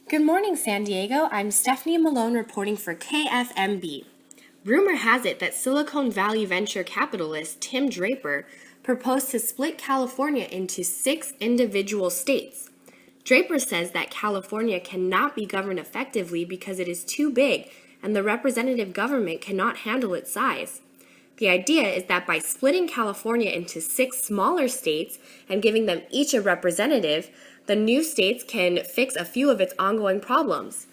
Good morning, San Diego. I'm Stephanie Malone reporting for KFMB. Rumor has it that Silicon Valley venture capitalist Tim Draper proposed to split California into 6 individual states. Draper says that California cannot be governed effectively because it is too big and the representative government cannot handle its size. The idea is that by splitting California into 6 smaller states and giving them each a representative, the new states can fix a few of its ongoing problems.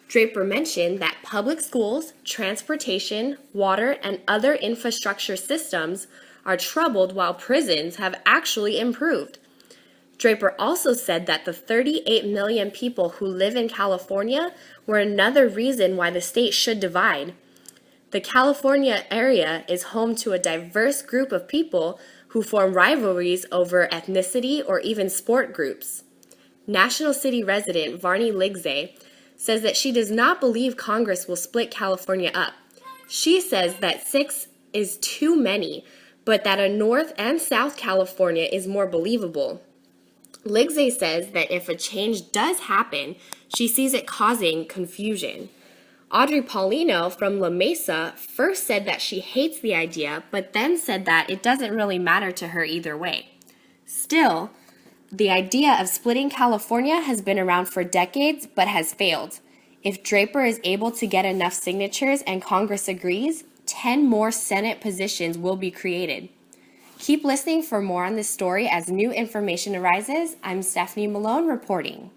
Draper mentioned that public schools, transportation, water, and other infrastructure systems are troubled while prisons have actually improved. Draper also said that the 38 million people who live in California were another reason why the state should divide. The California area is home to a diverse group of people who form rivalries over ethnicity or even sport groups. National City resident Varney Ligzey says that she does not believe Congress will split California up. She says that 6 is too many, but that a North and South California is more believable. Ligzey says that if a change does happen, she sees it causing confusion. Audrey Paulino from La Mesa first said that she hates the idea, but then said that it doesn't really matter to her either way. Still, the idea of splitting California has been around for decades but has failed. If Draper is able to get enough signatures and Congress agrees, 10 more Senate positions will be created. Keep listening for more on this story as new information arises. I'm Stephanie Malone reporting.